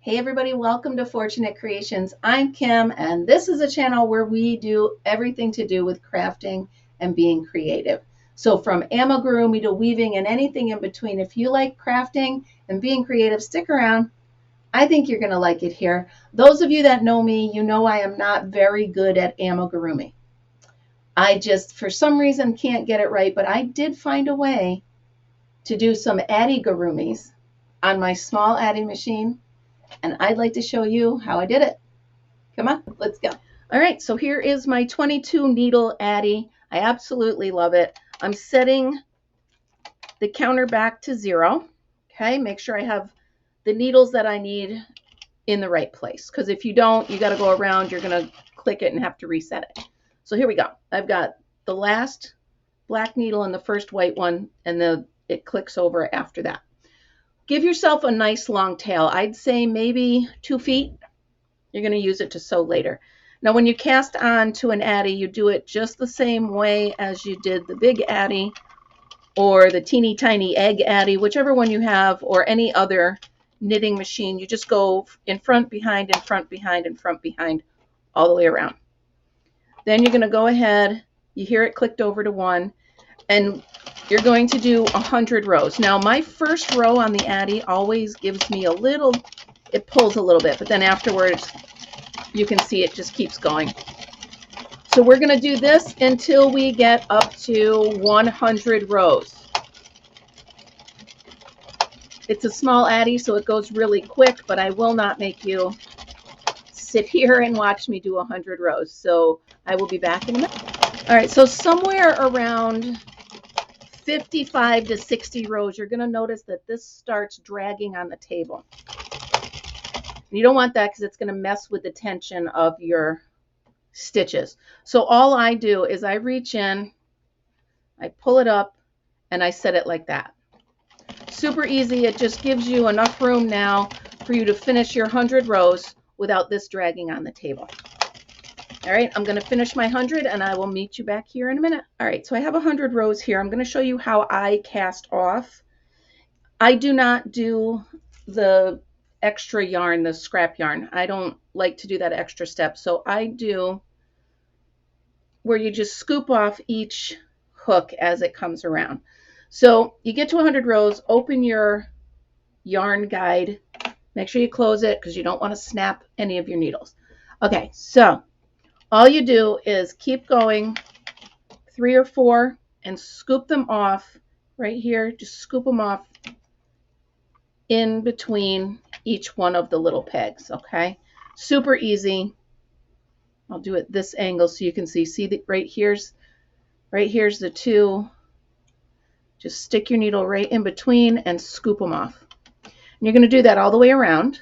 Hey everybody, welcome to Fortunate Creations. I'm Kim, and this is a channel where we do everything to do with crafting and being creative. So from amigurumi to weaving and anything in between, if you like crafting and being creative, stick around. I think you're going to like it here. Those of you that know me, you know I am not very good at amigurumi. I just, for some reason, can't get it right, but I did find a way to do some Addygarumis on my small Addi machine. And I'd like to show you how I did it. Come on, let's go. All right, so here is my 22 needle Addi. I absolutely love it. I'm setting the counter back to 0. Okay, make sure I have the needles that I need in the right place, because if you don't, you got to go around, you're going to click it and have to reset it. So here we go. I've got the last black needle and the first white one, and it clicks over after that. Give yourself a nice long tail. I'd say maybe 2 feet. You're going to use it to sew later. Now, when you cast on to an Addi, you do it just the same way as you did the big Addi or the teeny tiny egg Addi, whichever one you have, or any other knitting machine. You just go in front, behind, in front, behind, in front, behind, all the way around. Then you're going to go ahead. You hear it clicked over to 1, and you're going to do 100 rows. Now, my first row on the Addi always gives me a little, it pulls a little bit, but then afterwards, you can see it just keeps going. So we're going to do this until we get up to 100 rows. It's a small Addi, so it goes really quick, but I will not make you sit here and watch me do 100 rows. So I will be back in a minute. All right, so somewhere around 55 to 60 rows, you're going to notice that this starts dragging on the table. You don't want that because it's going to mess with the tension of your stitches. So all I do is I reach in, I pull it up, and I set it like that. Super easy. It just gives you enough room now for you to finish your 100 rows without this dragging on the table. All right, I'm going to finish my 100 and I will meet you back here in a minute. All right, so I have 100 rows here. I'm going to show you how I cast off. I do not do the extra yarn, the scrap yarn. I don't like to do that extra step. So I do where you just scoop off each hook as it comes around. So you get to 100 rows, open your yarn guide. Make sure you close it because you don't want to snap any of your needles. Okay, so all you do is keep going 3 or 4 and scoop them off right here. Just scoop them off in between each one of the little pegs, okay? Super easy. I'll do it this angle so you can see that right here's the 2. Just stick your needle right in between and scoop them off. And you're going to do that all the way around.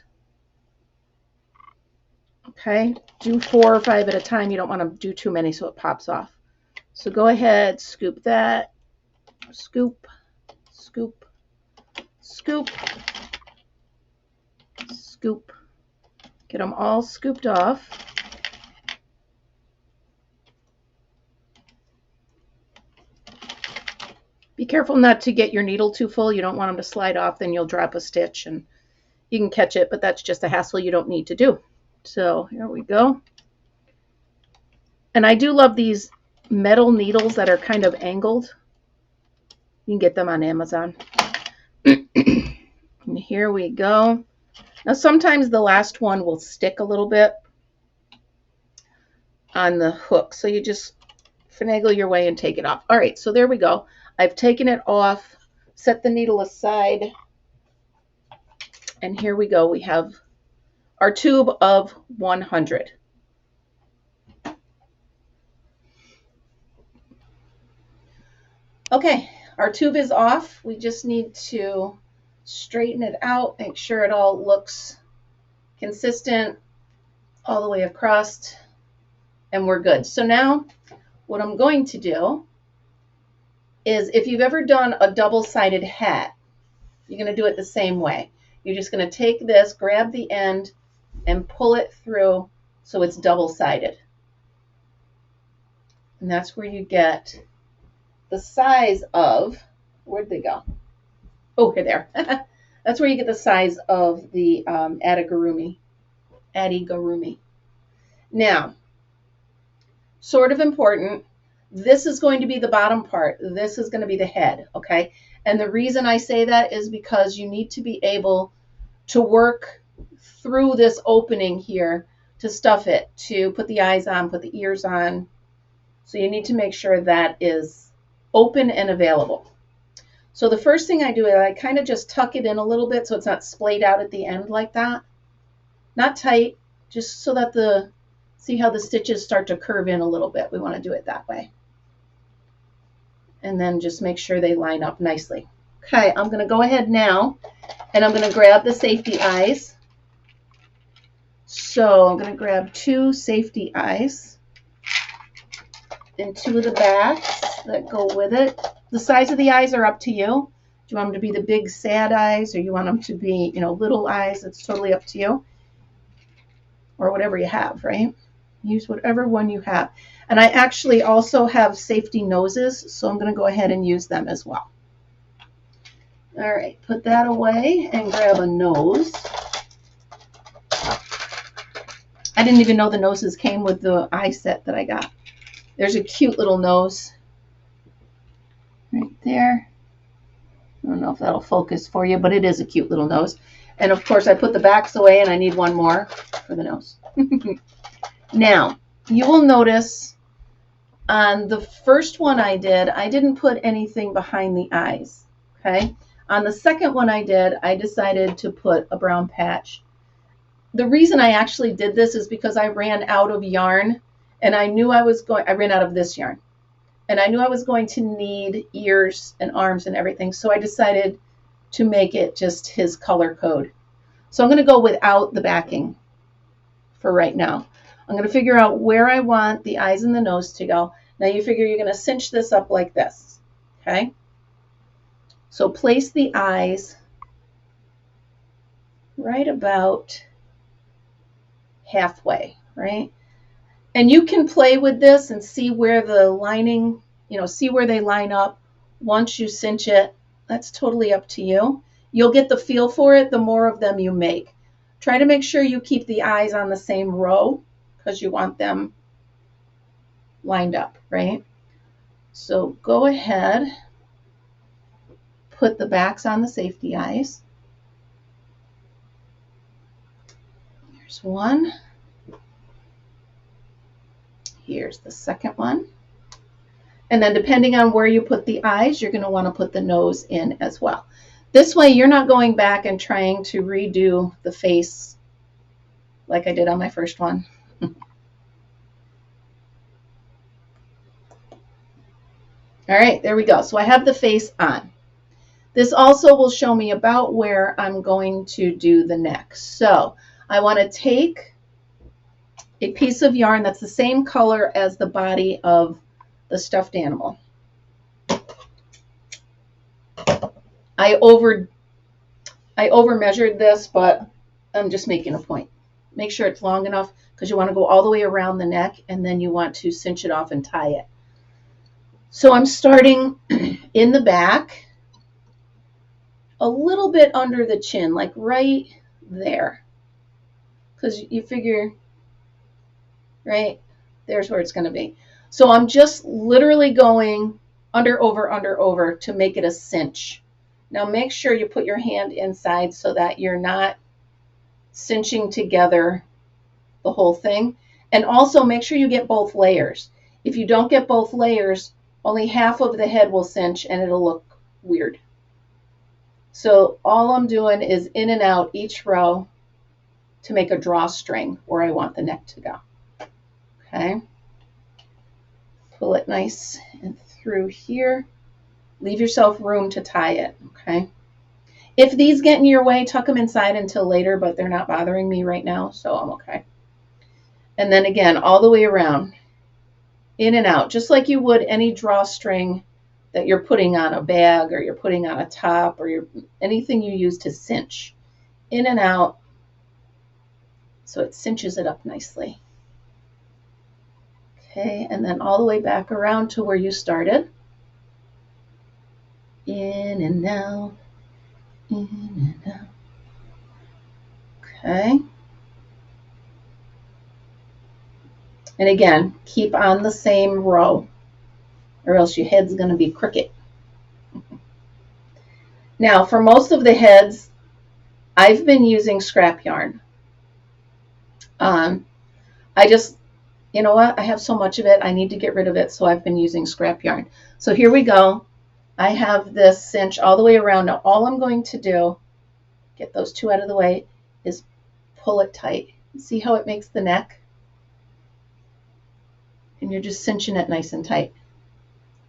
Okay, do 4 or 5 at a time. You don't want to do too many so it pops off. So go ahead, scoop that, scoop, scoop, scoop, scoop. Get them all scooped off. Be careful not to get your needle too full. You don't want them to slide off, then you'll drop a stitch and you can catch it, but that's just a hassle you don't need to do. So here we go. And I do love these metal needles that are kind of angled. You can get them on Amazon. And here we go. Now sometimes the last one will stick a little bit on the hook. So you just finagle your way and take it off. All right, so there we go. I've taken it off, set the needle aside. And here we go. We have our tube of 100. Okay, our tube is off. We just need to straighten it out, make sure it all looks consistent all the way across, and we're good. So now what I'm going to do is, if you've ever done a double-sided hat, you're going to do it the same way. You're just going to take this, grab the end, and pull it through so it's double-sided. And that's where you get the size of, where'd they go? Oh, here they are. That's where you get the size of the Addigurumi. Now, sort of important, this is going to be the bottom part. This is going to be the head, okay? And the reason I say that is because you need to be able to work through this opening here to stuff it, to put the eyes on, put the ears on. So you need to make sure that is open and available. So the first thing I do is I kind of just tuck it in a little bit so it's not splayed out at the end like that. Not tight, just so that see how the stitches start to curve in a little bit. We want to do it that way. And then just make sure they line up nicely. Okay, I'm going to go ahead now and I'm going to grab the safety eyes. So I'm going to grab 2 safety eyes and 2 of the backs that go with it. The size of the eyes are up to you. Do you want them to be the big sad eyes, or you want them to be, little eyes? It's totally up to you. Or whatever you have, right? Use whatever one you have. And I actually also have safety noses, so I'm going to go ahead and use them as well. All right, put that away and grab a nose. I didn't even know the noses came with the eye set that I got. There's a cute little nose right there. I don't know if that'll focus for you, but it is a cute little nose. And of course, I put the backs away and I need one more for the nose. Now, you will notice on the first one I didn't put anything behind the eyes, okay? On the second one I decided to put a brown patch. The reason I actually did this is because I ran out of yarn and I knew I ran out of this yarn. And I knew I was going to need ears and arms and everything, so I decided to make it just his color code. So I'm going to go without the backing for right now. I'm going to figure out where I want the eyes and the nose to go. Now you figure you're going to cinch this up like this, okay? So place the eyes right about halfway, right? And you can play with this and see where the lining, see where they line up once you cinch it. That's totally up to you. You'll get the feel for it the more of them you make. Try to make sure you keep the eyes on the same row because you want them lined up, right? So go ahead, put the backs on the safety eyes. Here's one. Here's the second one. And then depending on where you put the eyes, you're going to want to put the nose in as well. This way you're not going back and trying to redo the face like I did on my first one. All right, there we go. So I have the face on. This also will show me about where I'm going to do the neck. So I want to take a piece of yarn that's the same color as the body of the stuffed animal. I over measured this, but I'm just making a point. Make sure it's long enough because you want to go all the way around the neck and then you want to cinch it off and tie it. So I'm starting in the back, a little bit under the chin, like right there. Because you figure, right, there's where it's going to be. So I'm just literally going under, over to make it a cinch. Now make sure you put your hand inside so that you're not cinching together the whole thing. And also make sure you get both layers. If you don't get both layers, only half of the head will cinch and it'll look weird. So all I'm doing is in and out each row to make a drawstring where I want the neck to go. Okay. Pull it nice and through here. Leave yourself room to tie it. Okay. If these get in your way, tuck them inside until later, but they're not bothering me right now, so I'm okay. And then again, all the way around, in and out, just like you would any drawstring that you're putting on a bag or you're putting on a top or anything you use to cinch. In and out, so it cinches it up nicely. Okay, and then all the way back around to where you started. In and out. In and out. Okay. And again, keep on the same row, or else your head's going to be crooked. Now, for most of the heads, I've been using scrap yarn. I just, you know what? I have so much of it. I need to get rid of it, so I've been using scrap yarn. So here we go. I have this cinch all the way around. Now, all I'm going to do, get those two out of the way, is pull it tight. See how it makes the neck? And you're just cinching it nice and tight.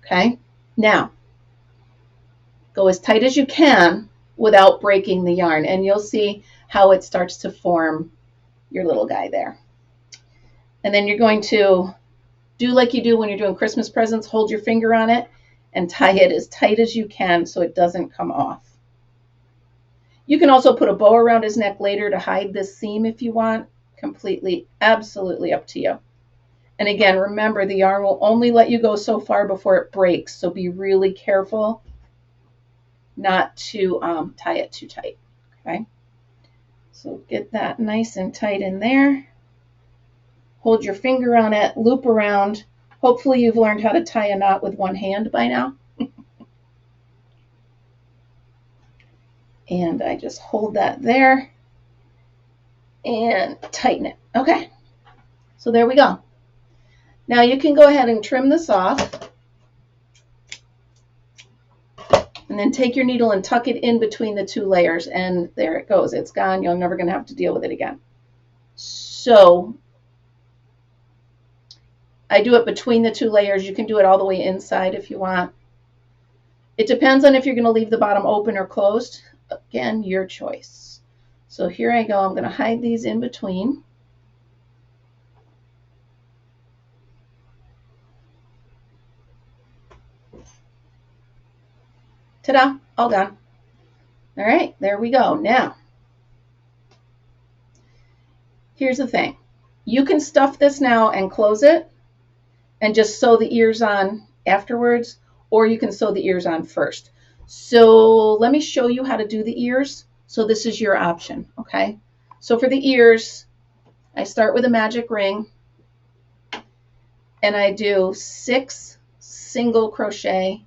Okay? Now, go as tight as you can without breaking the yarn, and you'll see how it starts to form your little guy there. And then you're going to do like you do when you're doing Christmas presents, hold your finger on it and tie it as tight as you can so it doesn't come off. You can also put a bow around his neck later to hide this seam if you want. Completely, absolutely up to you. And again, remember, the yarn will only let you go so far before it breaks, so be really careful not to tie it too tight. Okay, so get that nice and tight in there. Hold your finger on it, loop around. Hopefully you've learned how to tie a knot with one hand by now. And I just hold that there and tighten it. Okay, so there we go. Now you can go ahead and trim this off. And then take your needle and tuck it in between the two layers. And there it goes. It's gone. You're never going to have to deal with it again. So I do it between the two layers. You can do it all the way inside if you want. It depends on if you're going to leave the bottom open or closed. Again, your choice. So here I go. I'm going to hide these in between. Ta-da, all done. All right, there we go. Now, here's the thing. You can stuff this now and close it and just sew the ears on afterwards, or you can sew the ears on first. So let me show you how to do the ears. So this is your option, okay? So for the ears, I start with a magic ring and I do 6 single crochet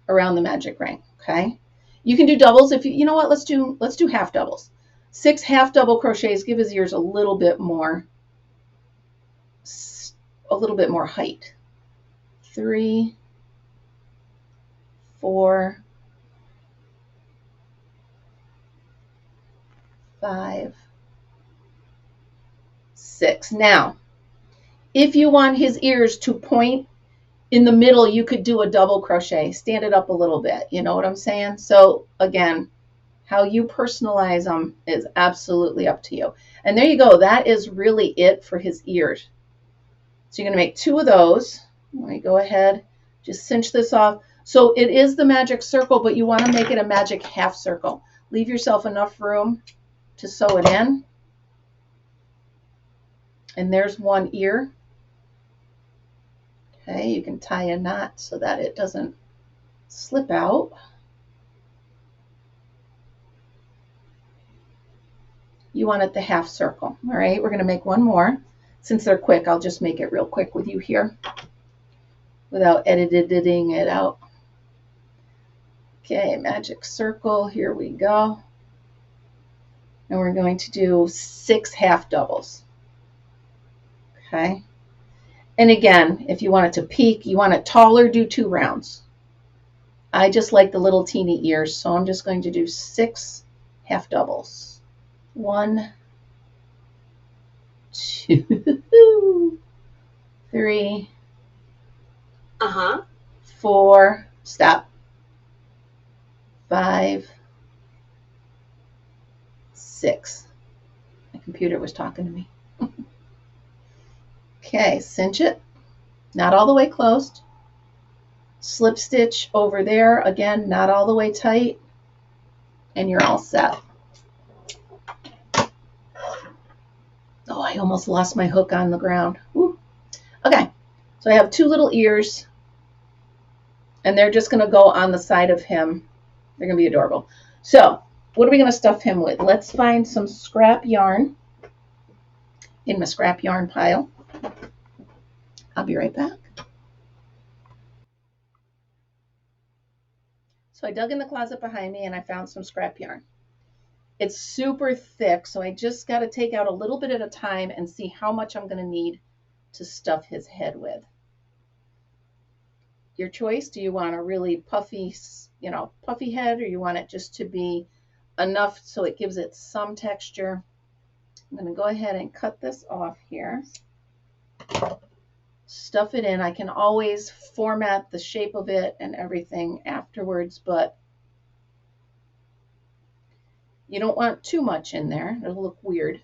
around the magic ring, okay? You can do doubles if you know what, let's do half doubles. 6 half double crochets give his ears a little bit more height. 3, 4, 5, 6. Now, if you want his ears to point in the middle, you could do a double crochet, stand it up a little bit. You know what I'm saying? So again, how you personalize them is absolutely up to you. And there you go. That is really it for his ears. So you're going to make 2 of those. Let me go ahead, just cinch this off. So it is the magic circle, but you want to make it a magic half circle. Leave yourself enough room to sew it in. And there's one ear. Okay, you can tie a knot so that it doesn't slip out. You want it the half circle. All right, we're going to make one more. Since they're quick, I'll just make it real quick with you here without editing it out. Okay, magic circle, here we go. And we're going to do 6 half doubles. Okay. And again, if you want it to peak, you want it taller, do 2 rounds. I just like the little teeny ears, so I'm just going to do 6 half doubles. 1, 2, 3, 4, stop, 5, 6. My computer was talking to me. Okay, cinch it, not all the way closed. Slip stitch over there, again, not all the way tight, and you're all set. Oh, I almost lost my hook on the ground. Ooh. Okay, so I have 2 little ears, and they're just going to go on the side of him. They're going to be adorable. So what are we going to stuff him with? Let's find some scrap yarn in my scrap yarn pile. I'll be right back. So I dug in the closet behind me and I found some scrap yarn. It's super thick, so I just got to take out a little bit at a time and see how much I'm going to need to stuff his head with. Your choice. Do you want a really puffy, puffy head, or you want it just to be enough so it gives it some texture? I'm going to go ahead and cut this off here. Stuff it in. I can always format the shape of it and everything afterwards, but you don't want too much in there. It'll look weird.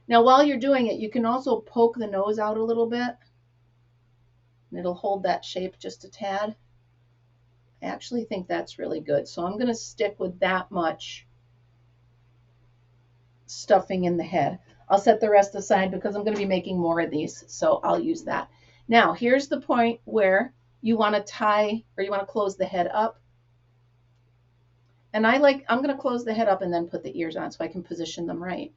Now, while you're doing it, you can also poke the nose out a little bit, and it'll hold that shape just a tad. I actually think that's really good. So I'm going to stick with that much stuffing in the head. I'll set the rest aside because I'm going to be making more of these, so I'll use that. Now, here's the point where you want to tie, or you want to close the head up. And I'm going to close the head up and then put the ears on so I can position them right.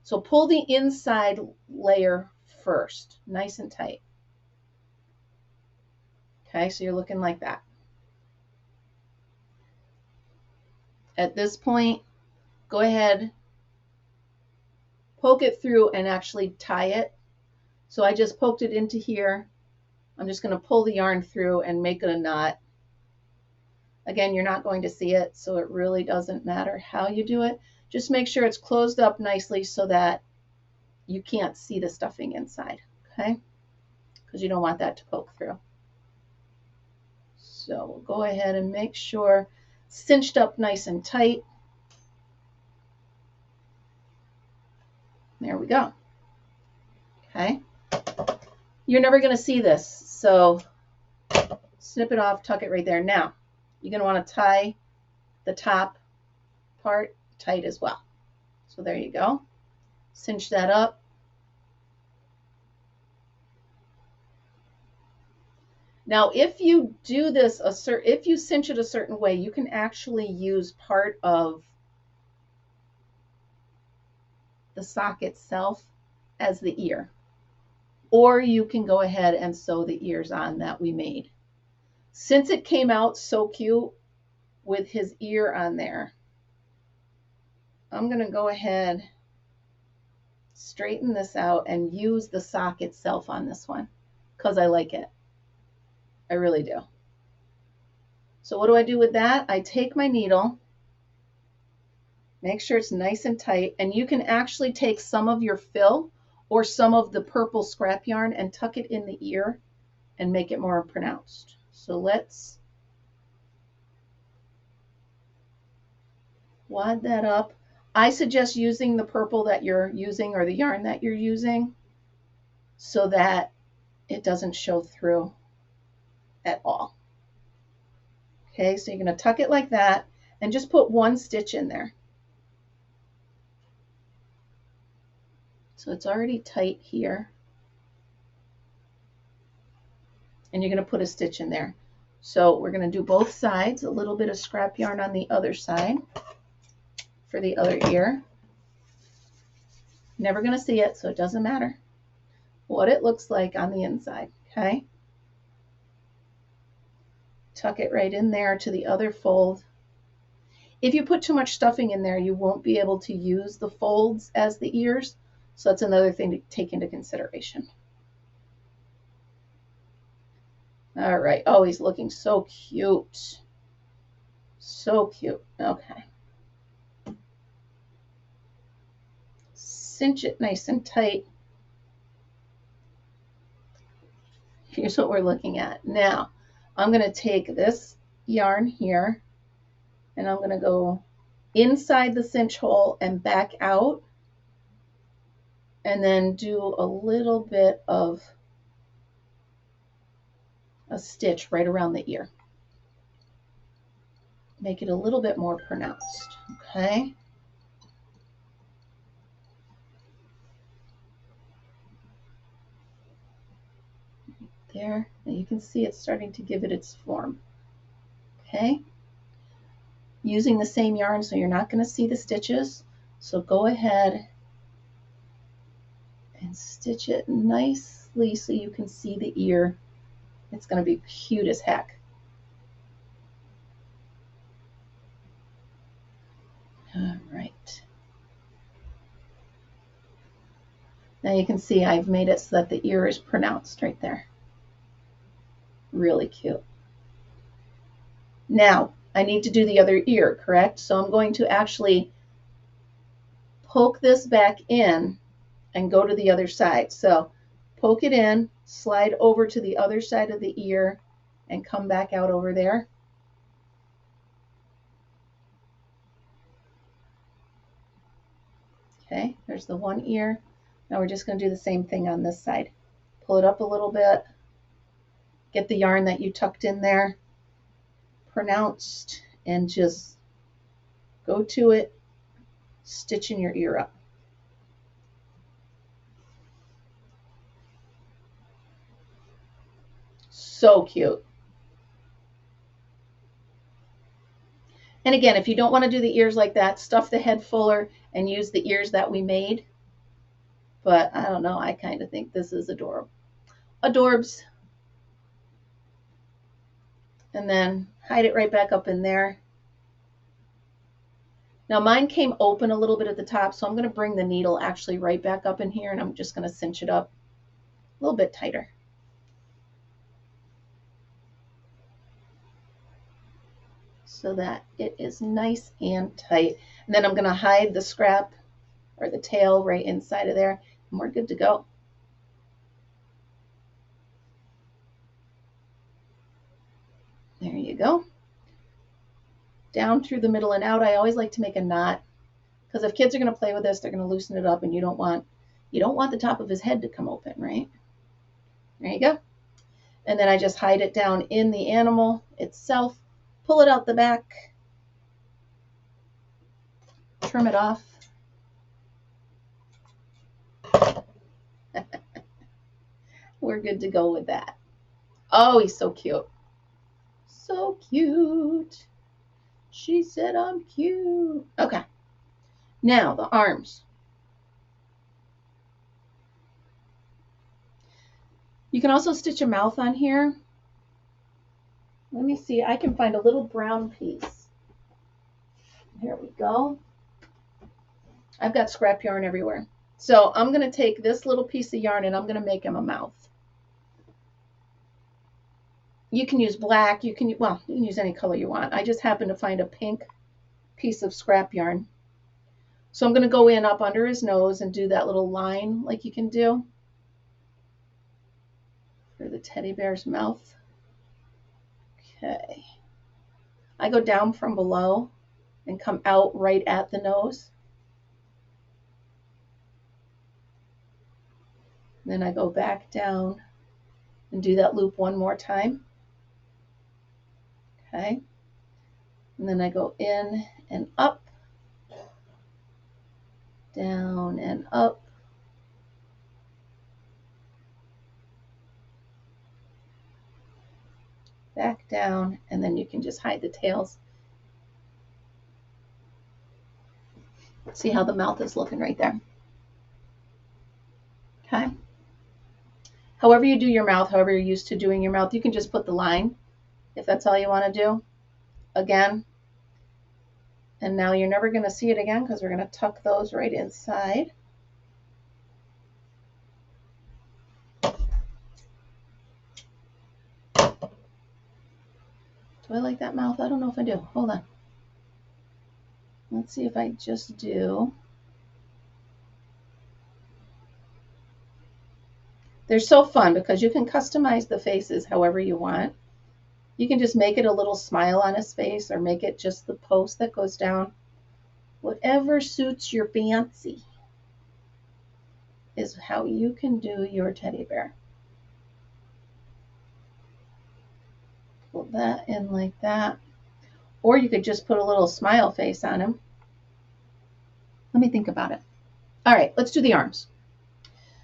So pull the inside layer first, nice and tight. Okay, so you're looking like that. At this point, go ahead, poke it through and actually tie it. So I just poked it into here. I'm just going to pull the yarn through and make it a knot. Again, you're not going to see it, so it really doesn't matter how you do it. Just make sure it's closed up nicely so that you can't see the stuffing inside, okay? Because you don't want that to poke through. So we'll go ahead and make sure cinched up nice and tight. There we go. Okay. You're never going to see this, so snip it off, tuck it right there. Now, you're going to want to tie the top part tight as well. So there you go. Cinch that up. Now, if you do this, if you cinch it a certain way, you can actually use part of the sock itself as the ear. Or you can go ahead and sew the ears on that we made. Since it came out so cute with his ear on there, I'm going to go ahead, straighten this out, and use the sock itself on this one because I like it. I really do. So what do I do with that? I take my needle, make sure it's nice and tight, and you can actually take some of your fill or some of the purple scrap yarn and tuck it in the ear and make it more pronounced. So let's wad that up. I suggest using the purple that you're using or the yarn that you're using so that it doesn't show through at all. Okay, so you're going to tuck it like that and just put one stitch in there. So it's already tight here. And you're going to put a stitch in there. So we're going to do both sides, a little bit of scrap yarn on the other side for the other ear. Never going to see it, so it doesn't matter what it looks like on the inside, okay? Tuck it right in there to the other fold. If you put too much stuffing in there, you won't be able to use the folds as the ears, so that's another thing to take into consideration. All right. Oh, he's looking so cute. So cute. Okay. Cinch it nice and tight. Here's what we're looking at. Now, I'm going to take this yarn here, and I'm going to go inside the cinch hole and back out, and then do a little bit of a stitch right around the ear. Make it a little bit more pronounced, okay? There, and you can see it's starting to give it its form, okay? using the same yarn, so you're not going to see the stitches. So go ahead and stitch it nicely so you can see the ear. It's going to be cute as heck. All right. Now you can see I've made it so that the ear is pronounced right there. Really cute. Now I need to do the other ear, correct? So I'm going to actually poke this back in and go to the other side. So poke it in, slide over to the other side of the ear, and come back out over there. Okay, there's the one ear. Now we're just going to do the same thing on this side. Pull it up a little bit. Get the yarn that you tucked in there pronounced and just go to it, stitching your ear up. So cute. And again, if you don't want to do the ears like that, stuff the head fuller and use the ears that we made. But I don't know, I kind of think this is adorable. Adorbs. And then hide it right back up in there. Now mine came open a little bit at the top, so I'm going to bring the needle actually right back up in here, and I'm just going to cinch it up a little bit tighter. So that it is nice and tight. And then I'm going to hide the scrap or the tail right inside of there, and we're good to go. There you go. Down through the middle and out. I always like to make a knot, because if kids are going to play with this, they're going to loosen it up, and you don't want the top of his head to come open, right? There you go. And then I just hide it down in the animal itself, pull it out the back, trim it off. We're good to go with that. Oh, he's so cute. So cute. She said I'm cute. Okay. Now the arms. You can also stitch a mouth on here. Let me see. I can find a little brown piece. Here we go. I've got scrap yarn everywhere. So I'm going to take this little piece of yarn and I'm going to make him a mouth. You can use black. You can use any color you want. I just happen to find a pink piece of scrap yarn. So I'm going to go in up under his nose and do that little line like you can do for the teddy bear's mouth. Okay. I go down from below and come out right at the nose. Then I go back down and do that loop one more time. Okay. And then I go in and up, down and up. Back down, and then you can just hide the tails. See how the mouth is looking right there. Okay. However you do your mouth, however you're used to doing your mouth, you can just put the line if that's all you want to do. Again. And now you're never going to see it again because we're going to tuck those right inside. Do I like that mouth? I don't know if I do. Hold on. Let's see if I just do. They're so fun because you can customize the faces however you want. You can just make it a little smile on his face or make it just the post that goes down. Whatever suits your fancy is how you can do your teddy bear. Pull that in like that. Or you could just put a little smile face on him. Let me think about it. All right, let's do the arms.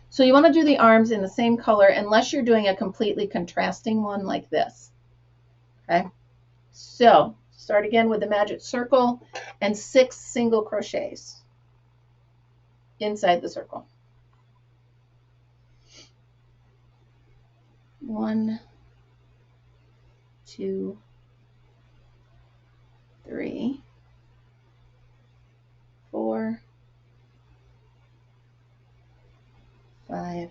So you want to do the arms in the same color unless you're doing a completely contrasting one like this. Okay, so Start again with the magic circle and 6 single crochets inside the circle. 1, 2, 3, 4, 5,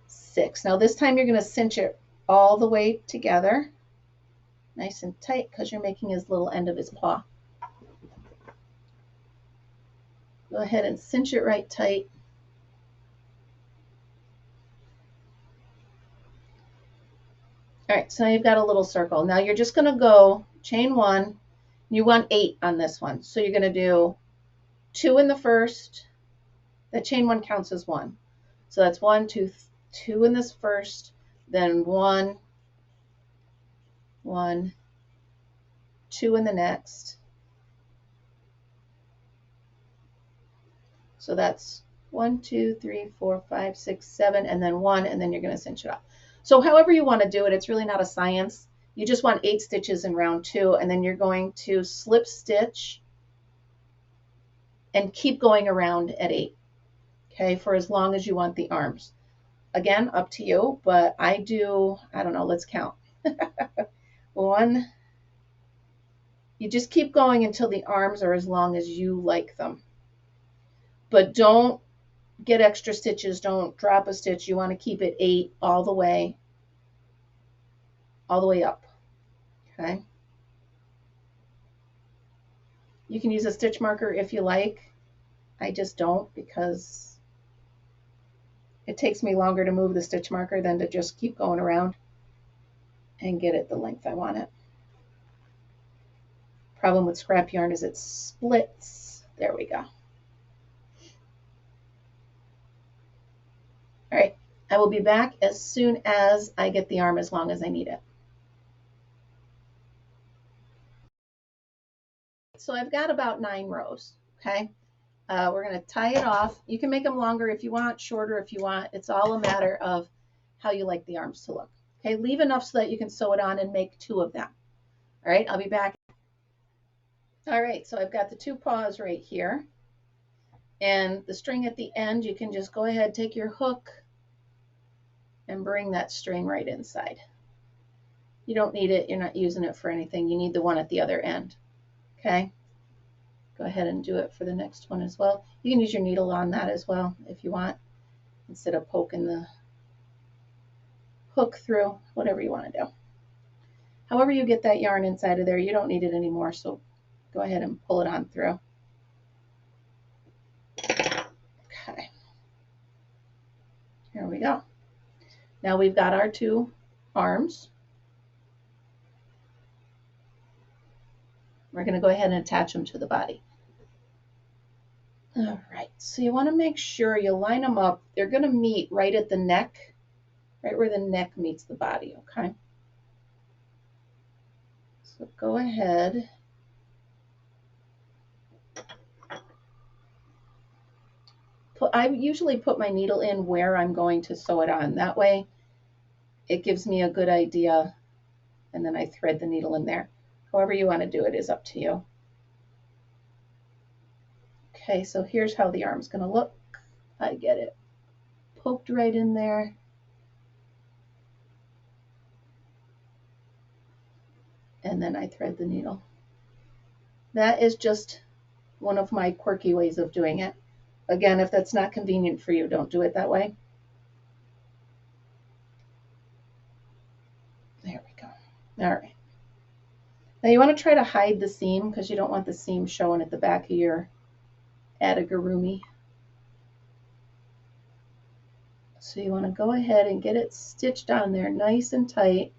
6. Now this time you're going to cinch it all the way together, nice and tight, because you're making his little end of his paw. Go ahead and cinch it right tight. All right, so now you've got a little circle. Now you're just going to go chain 1. You want 8 on this one. So you're going to do 2 in the first. That chain 1 counts as 1. So that's 1, 2, 2 in this first, then 1, 1, 2 in the next. So that's 1, 2, 3, 4, 5, 6, 7, and then 1, and then you're going to cinch it up. So however you want to do it, it's really not a science. You just want 8 stitches in round 2, and then you're going to slip stitch and keep going around at 8, okay, for as long as you want the arms. Again, up to you, but I don't know, let's count. 1, you just keep going until the arms are as long as you like them. But don't get extra stitches, don't drop a stitch. You want to keep it 8 all the way up, okay? You can use a stitch marker if you like. I just don't, because it takes me longer to move the stitch marker than to just keep going around and get it the length I want it. Problem with scrap yarn is it splits. There we go. All right, I will be back as soon as I get the arm as long as I need it. So I've got about 9 rows, okay? We're going to tie it off. You can make them longer if you want, shorter if you want. It's all a matter of how you like the arms to look. Okay, leave enough so that you can sew it on and make 2 of them. All right, I'll be back. All right, so I've got the 2 paws right here. And the string at the end, you can just go ahead, take your hook, and bring that string right inside. You don't need it. You're not using it for anything. You need the one at the other end. Okay? Go ahead and do it for the next one as well. You can use your needle on that as well if you want, instead of poking the hook through, whatever you want to do. However you get that yarn inside of there, you don't need it anymore, so go ahead and pull it on through. Okay. Here we go. Now we've got our 2 arms. We're going to go ahead and attach them to the body. All right, so you want to make sure you line them up. They're going to meet right at the neck, right where the neck meets the body, okay? So go ahead. I usually put my needle in where I'm going to sew it on. That way it gives me a good idea, and then I thread the needle in there. However you want to do it is up to you. Okay, so here's how the arm's going to look. I get it poked right in there. And then I thread the needle. That is just one of my quirky ways of doing it. Again, if that's not convenient for you, don't do it that way. There we go. All right. Now you want to try to hide the seam because you don't want the seam showing at the back of your Addygarumi. So you want to go ahead and get it stitched on there nice and tight.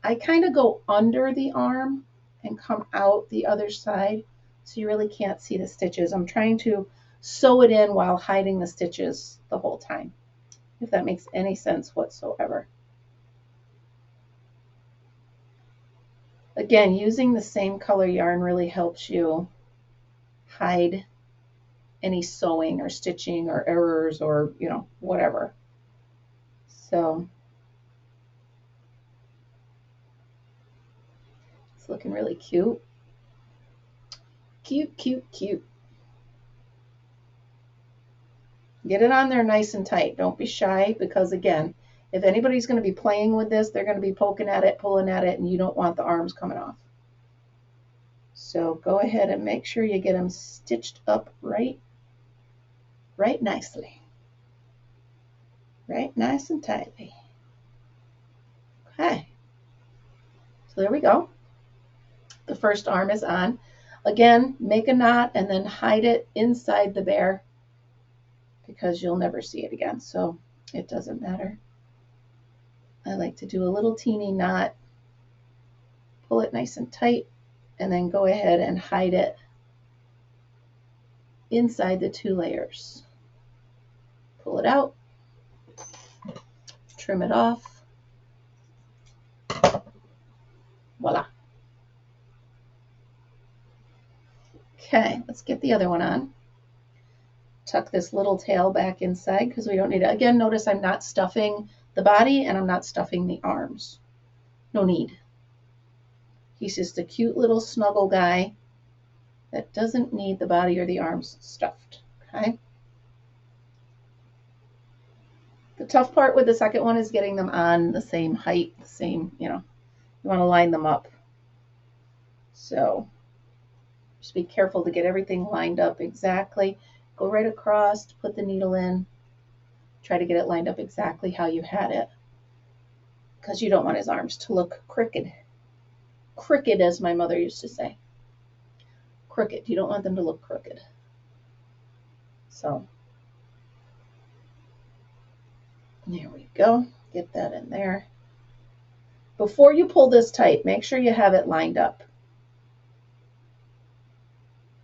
I kind of go under the arm and come out the other side, so you really can't see the stitches. I'm trying to sew it in while hiding the stitches the whole time, if that makes any sense whatsoever. Again, using the same color yarn really helps you hide any sewing or stitching or errors or, you know, whatever. So looking really cute. Cute, cute, cute. Get it on there nice and tight. Don't be shy, because again, if anybody's going to be playing with this, they're going to be poking at it, pulling at it, and you don't want the arms coming off. So go ahead and make sure you get them stitched up right nicely. Right nice and tightly. Okay. So there we go. The first arm is on. Again, make a knot and then hide it inside the bear, because you'll never see it again, so it doesn't matter. I like to do a little teeny knot, pull it nice and tight, and then go ahead and hide it inside the 2 layers. Pull it out, trim it off. Voila. Okay, let's get the other one on. Tuck this little tail back inside because we don't need it. Again, notice I'm not stuffing the body and I'm not stuffing the arms. No need. He's just a cute little snuggle guy that doesn't need the body or the arms stuffed. Okay. The tough part with the second one is getting them on the same height, the same, you want to line them up. So just be careful to get everything lined up exactly. Go right across, put the needle in, try to get it lined up exactly how you had it, because you don't want his arms to look crooked. Crooked, as my mother used to say. Crooked. You don't want them to look crooked. So there we go. Get that in there. Before you pull this tight, make sure you have it lined up.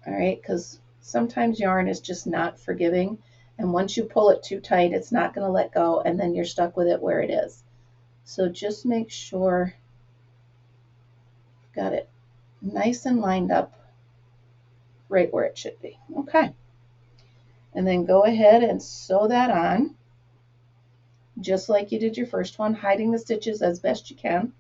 All right, because sometimes yarn is just not forgiving, and once you pull it too tight, it's not going to let go, and then you're stuck with it where it is. So just make sure you've got it nice and lined up right where it should be. Okay. And then go ahead and sew that on, just like you did your first one, hiding the stitches as best you can.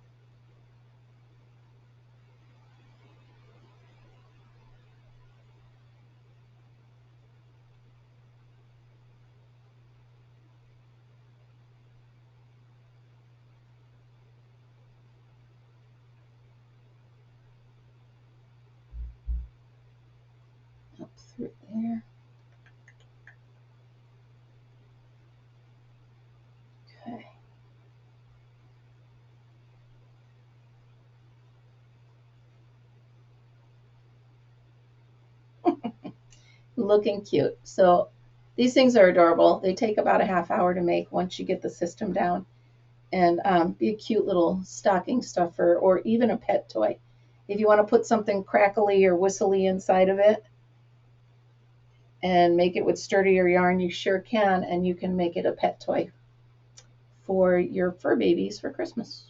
Up through there. Okay. Looking cute. So these things are adorable. They take about a half hour to make once you get the system down, and be a cute little stocking stuffer or even a pet toy. If you want to put something crackly or whistly inside of it and make it with sturdier yarn, you sure can, and you can make it a pet toy for your fur babies for Christmas.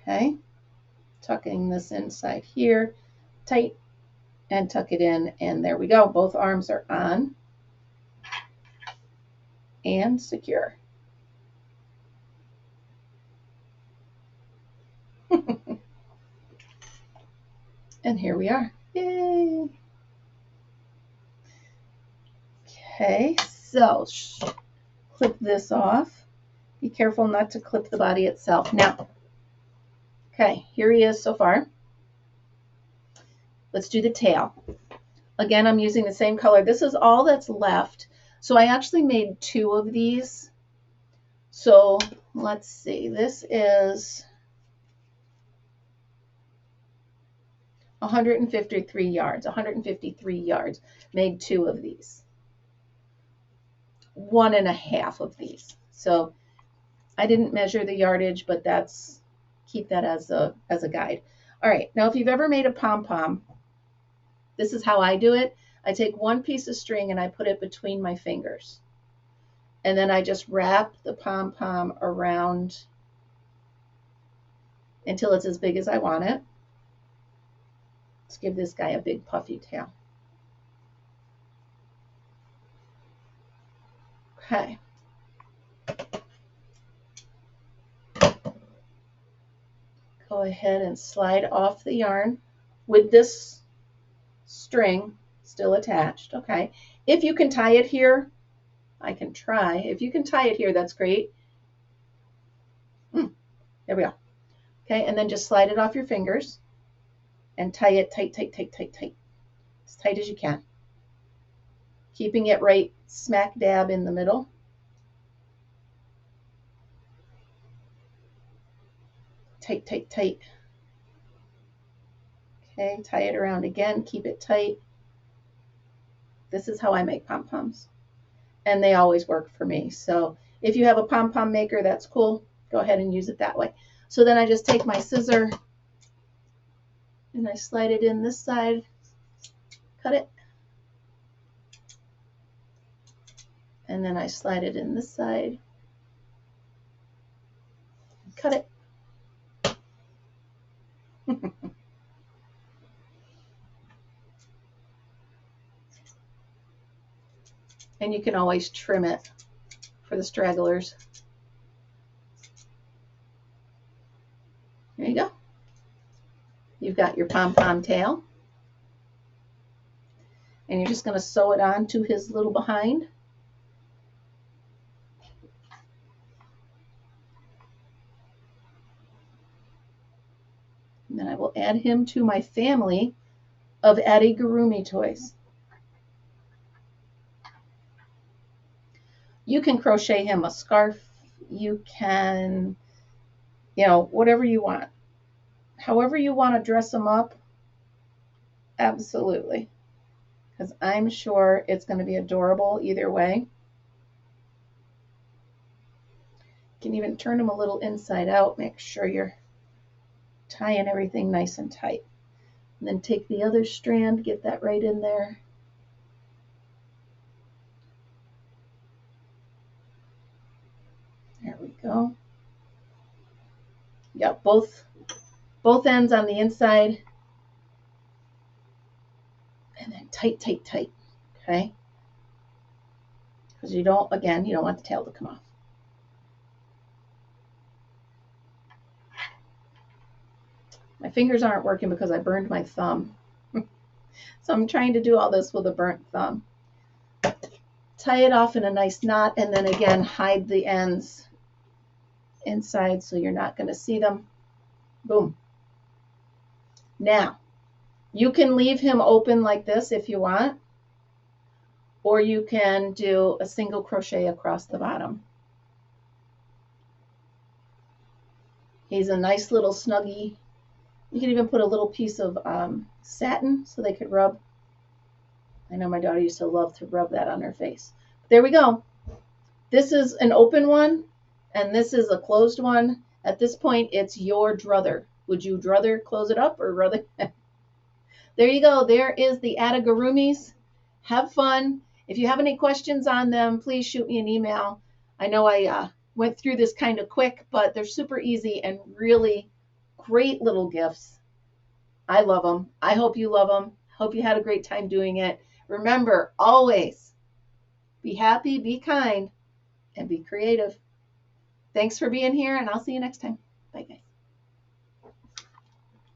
Okay, tucking this inside here tight and tuck it in, and there we go. Both arms are on and secure. And here we are. Yay! Okay, so clip this off. Be careful not to clip the body itself. Now, okay, here he is so far. Let's do the tail. Again, I'm using the same color. This is all that's left. So I actually made 2 of these. So let's see. This is 153 yards. 153 yards. Made 2 of these. 1.5 of these. So I didn't measure the yardage, but keep that as a guide. All right. Now, if you've ever made a pom-pom, this is how I do it. I take 1 piece of string and I put it between my fingers. And then I just wrap the pom-pom around until it's as big as I want it. Let's give this guy a big puffy tail. Okay. go ahead and slide off the yarn with this string still attached. Okay, if you can tie it here, I can try. If you can tie it here, that's great. There we go. Okay, and then just slide it off your fingers and tie it tight, tight, tight, tight, tight. As tight as you can. Keeping it right smack dab in the middle. Tight, tight, tight. Okay, tie it around again, keep it tight. This is how I make pom-poms. And they always work for me. So if you have a pom-pom maker, that's cool. Go ahead and use it that way. So then I just take my scissor and I slide it in this side, cut it. And then I slide it in this side, cut it. And you can always trim it for the stragglers. There you go. You've got your pom-pom tail. And you're just going to sew it on to his little behind. And then I will add him to my family of Addygarumi toys. You can crochet him a scarf. You can, whatever you want. However you want to dress him up, absolutely. Because I'm sure it's going to be adorable either way. You can even turn him a little inside out. Make sure you're tying everything nice and tight. And then take the other strand, get that right in there. There we go. You got both ends on the inside. And then tight, tight, tight. Okay? Because you don't want the tail to come off. My fingers aren't working because I burned my thumb. So I'm trying to do all this with a burnt thumb. Tie it off in a nice knot, and then again hide the ends inside so you're not going to see them. Boom. Now, you can leave him open like this if you want, or you can do a single crochet across the bottom. He's a nice little snuggie. You can even put a little piece of satin so they could rub. I know my daughter used to love to rub that on her face. There we go. This is an open one, and this is a closed one. At this point, it's your druther. Would you rather close it up or rather? There you go. There is the Addygarumis. Have fun. If you have any questions on them, please shoot me an email. I know I went through this kind of quick, but they're super easy and really great little gifts. I love them. I hope you love them. Hope you had a great time doing it. Remember, always be happy, be kind, and be creative. Thanks for being here, and I'll see you next time. Bye, guys.